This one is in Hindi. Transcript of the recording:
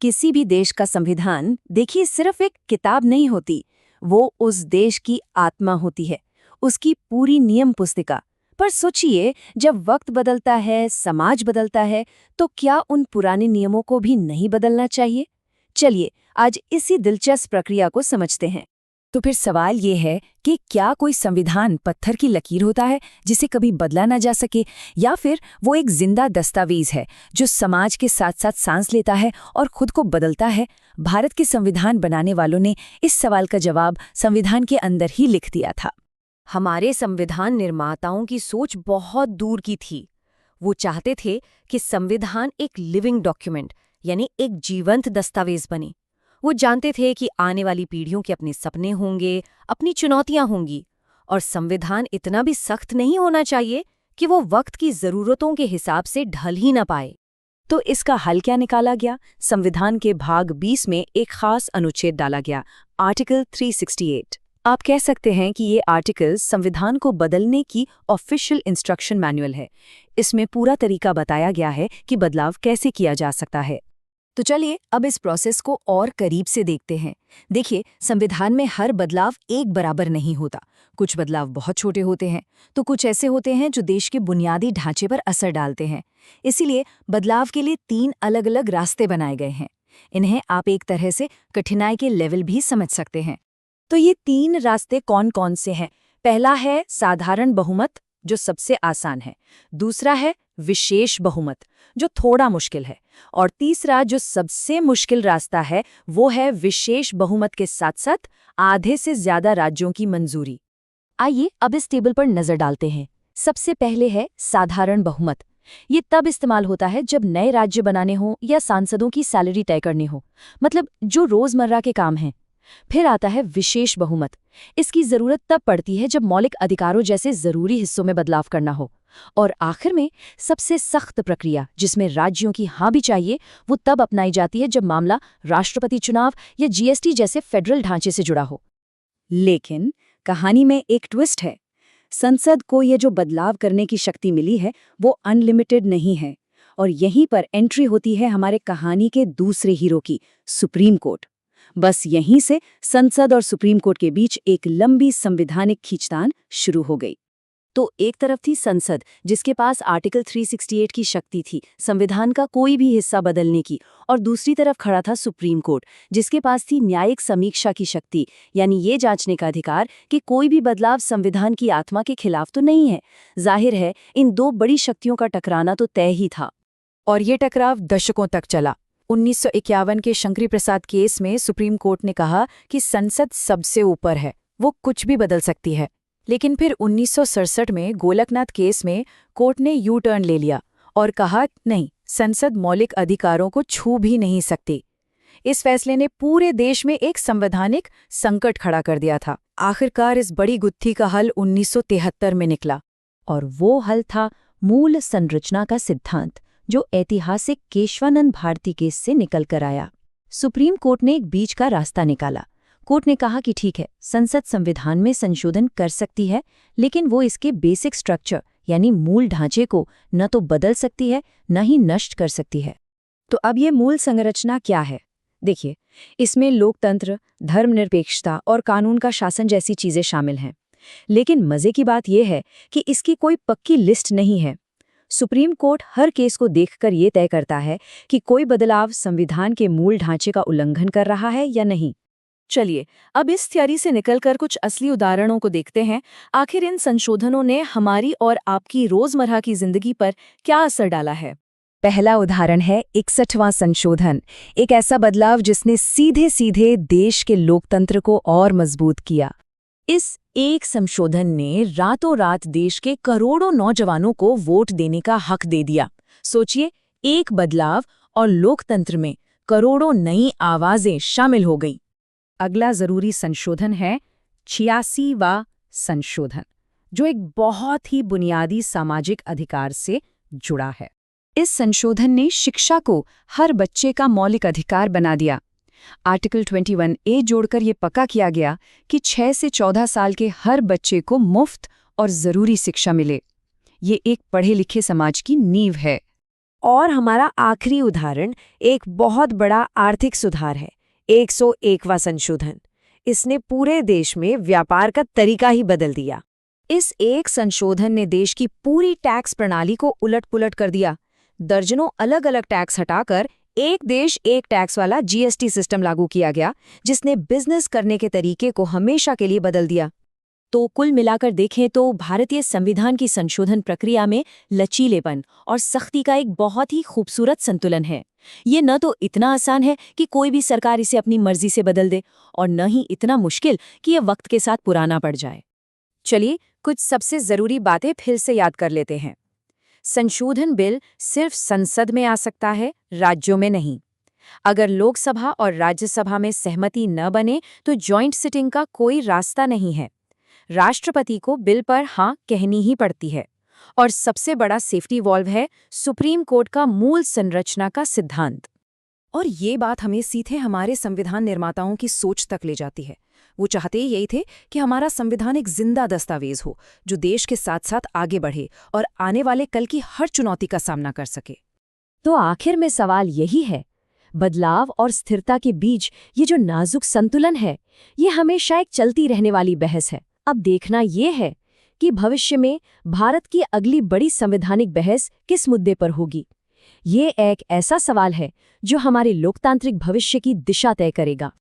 किसी भी देश का संविधान देखिए सिर्फ एक किताब नहीं होती, वो उस देश की आत्मा होती है, उसकी पूरी नियम पुस्तिका। पर सोचिए, जब वक्त बदलता है, समाज बदलता है, तो क्या उन पुराने नियमों को भी नहीं बदलना चाहिए? चलिए आज इसी दिलचस्प प्रक्रिया को समझते हैं। तो फिर सवाल ये है कि क्या कोई संविधान पत्थर की लकीर होता है जिसे कभी बदला ना जा सके, या फिर वो एक जिंदा दस्तावेज है जो समाज के साथ साथ सांस लेता है और खुद को बदलता है? भारत के संविधान बनाने वालों ने इस सवाल का जवाब संविधान के अंदर ही लिख दिया था। हमारे संविधान निर्माताओं की सोच बहुत दूर की थी। वो चाहते थे कि संविधान एक लिविंग डॉक्यूमेंट यानी एक जीवंत दस्तावेज बने। वो जानते थे कि आने वाली पीढ़ियों के अपने सपने होंगे, अपनी चुनौतियां होंगी, और संविधान इतना भी सख्त नहीं होना चाहिए कि वो वक्त की जरूरतों के हिसाब से ढल ही न पाए। तो इसका हल क्या निकाला गया? संविधान के भाग 20 में एक खास अनुच्छेद डाला गया, आर्टिकल 368। आप कह सकते हैं कि ये आर्टिकल संविधान को बदलने की ऑफिशियल इंस्ट्रक्शन मैनुअल है। इसमें पूरा तरीका बताया गया है कि बदलाव कैसे किया जा सकता है। तो चलिए अब इस प्रोसेस को और करीब से देखते हैं। देखिए, संविधान में हर बदलाव एक बराबर नहीं होता। कुछ बदलाव बहुत छोटे होते हैं, तो कुछ ऐसे होते हैं जो देश के बुनियादी ढांचे पर असर डालते हैं। इसीलिए बदलाव के लिए 3 अलग-अलग रास्ते बनाए गए हैं। इन्हें आप एक तरह से कठिनाई के लेवल भी समझ सकते हैं। तो ये 3 रास्ते कौन-कौन से हैं? पहला है साधारण बहुमत, जो सबसे आसान है। दूसरा है विशेष बहुमत, जो थोड़ा मुश्किल है। और तीसरा जो सबसे मुश्किल रास्ता है, वो है विशेष बहुमत के साथ साथ आधे से ज्यादा राज्यों की मंजूरी। आइए अब इस टेबल पर नजर डालते हैं। सबसे पहले है साधारण बहुमत। ये तब इस्तेमाल होता है जब नए राज्य बनाने हो या सांसदों की सैलरी तय करनी हो, मतलब जो रोजमर्रा के काम हैं। फिर आता है विशेष बहुमत। इसकी जरूरत तब पड़ती है जब मौलिक अधिकारों जैसे जरूरी हिस्सों में बदलाव करना हो। और आखिर में सबसे सख्त प्रक्रिया, जिसमें राज्यों की हाँ भी चाहिए, वो तब अपनाई जाती है जब मामला राष्ट्रपति चुनाव या जीएसटी जैसे फेडरल ढांचे से जुड़ा हो। लेकिन कहानी में एक ट्विस्ट है। संसद को ये जो बदलाव करने की शक्ति मिली है, वो अनलिमिटेड नहीं है। और यहीं पर एंट्री होती है हमारे कहानी के दूसरे हीरो की, सुप्रीम कोर्ट। बस यहीं से संसद और सुप्रीम कोर्ट के बीच एक लंबी संवैधानिक खींचतान शुरू हो गई। तो एक तरफ थी संसद, जिसके पास आर्टिकल 368 की शक्ति थी संविधान का कोई भी हिस्सा बदलने की, और दूसरी तरफ खड़ा था सुप्रीम कोर्ट, जिसके पास थी न्यायिक समीक्षा की शक्ति, यानी ये जांचने का अधिकार कि कोई भी बदलाव संविधान की आत्मा के खिलाफ तो नहीं है। जाहिर है इन दो बड़ी शक्तियों का टकराना तो तय ही था। और ये टकराव दशकों तक चला। 1951 के शंकरी प्रसाद केस में सुप्रीम कोर्ट ने कहा कि संसद सबसे ऊपर है, वो कुछ भी बदल सकती है। लेकिन फिर 1967 में गोलकनाथ केस में कोर्ट ने यू टर्न ले लिया और कहा नहीं, संसद मौलिक अधिकारों को छू भी नहीं सकती। इस फैसले ने पूरे देश में एक संवैधानिक संकट खड़ा कर दिया था। आखिरकार इस बड़ी गुत्थी का हल 1973 में निकला, और वो हल था मूल संरचना का सिद्धांत, जो ऐतिहासिक केशवानंद भारती केस से निकल कर आया। सुप्रीम कोर्ट ने एक बीच का रास्ता निकाला। कोर्ट ने कहा कि ठीक है, संसद संविधान में संशोधन कर सकती है, लेकिन वो इसके बेसिक स्ट्रक्चर यानी मूल ढांचे को न तो बदल सकती है, न ही नष्ट कर सकती है। तो अब ये मूल संरचना क्या है? देखिए, इसमें लोकतंत्र, धर्मनिरपेक्षता और कानून का शासन जैसी चीजें शामिल हैं। लेकिन मजे की बात यह है कि इसकी कोई पक्की लिस्ट नहीं है। सुप्रीम कोर्ट हर केस को देखकर ये तय करता है कि कोई बदलाव संविधान के मूल ढांचे का उल्लंघन कर रहा है या नहीं। चलिए अब इस थ्योरी से निकलकर कुछ असली उदाहरणों को देखते हैं। आखिर इन संशोधनों ने हमारी और आपकी रोजमर्रा की जिंदगी पर क्या असर डाला है? पहला उदाहरण है 61वां संशोधन, एक ऐसा बदलाव जिसने सीधे सीधे देश के लोकतंत्र को और मजबूत किया। इस एक संशोधन ने रातों रात देश के करोड़ों नौजवानों को वोट देने का हक दे दिया। सोचिए, एक बदलाव और लोकतंत्र में करोड़ों नई आवाजें शामिल हो गईं। अगला जरूरी संशोधन है 86वां संशोधन, जो एक बहुत ही बुनियादी सामाजिक अधिकार से जुड़ा है। इस संशोधन ने शिक्षा को हर बच्चे का मौलिक अधिकार बना दिया। आर्टिकल 21A जोड़कर ये पक्का किया गया कि 6 से 14 साल के हर बच्चे को मुफ्त और जरूरी शिक्षा मिले। ये एक पढ़े लिखे समाज की नींव है। और हमारा आखिरी उदाहरण एक बहुत बड़ा आर्थिक सुधार है, 101वां संशोधन। इसने पूरे देश में व्यापार का तरीका ही बदल दिया। इस एक संशोधन ने देश की पूरी टैक्स प्रणाली को उलट-पुलट कर दिया। दर्जनों अलग-अलग टैक्स हटाकर एक देश एक टैक्स वाला जीएसटी सिस्टम लागू किया गया, जिसने बिजनेस करने के तरीके को हमेशा के लिए बदल दिया। तो कुल मिलाकर देखें तो भारतीय संविधान की संशोधन प्रक्रिया में लचीलेपन और सख्ती का एक बहुत ही खूबसूरत संतुलन है। ये न तो इतना आसान है कि कोई भी सरकार इसे अपनी मर्जी से बदल दे, और न ही इतना मुश्किल कि ये वक्त के साथ पुराना पड़ जाए। चलिए कुछ सबसे जरूरी बातें फिर से याद कर लेते हैं। संशोधन बिल सिर्फ संसद में आ सकता है, राज्यों में नहीं। अगर लोकसभा और राज्यसभा में सहमति न बने तो जॉइंट सिटिंग का कोई रास्ता नहीं है। राष्ट्रपति को बिल पर हाँ कहनी ही पड़ती है। और सबसे बड़ा सेफ्टी वॉल्व है सुप्रीम कोर्ट का मूल संरचना का सिद्धांत। और ये बात हमें सीधे हमारे संविधान निर्माताओं की सोच तक ले जाती है। वो चाहते यही थे कि हमारा संविधान एक जिंदा दस्तावेज हो, जो देश के साथ साथ आगे बढ़े और आने वाले कल की हर चुनौती का सामना कर सके। तो आखिर में सवाल यही है, बदलाव और स्थिरता के बीच ये जो नाजुक संतुलन है, ये हमेशा एक चलती रहने वाली बहस है। अब देखना ये है कि भविष्य में भारत की अगली बड़ी संवैधानिक बहस किस मुद्दे पर होगी। ये एक ऐसा सवाल है जो हमारे लोकतांत्रिक भविष्य की दिशा तय करेगा।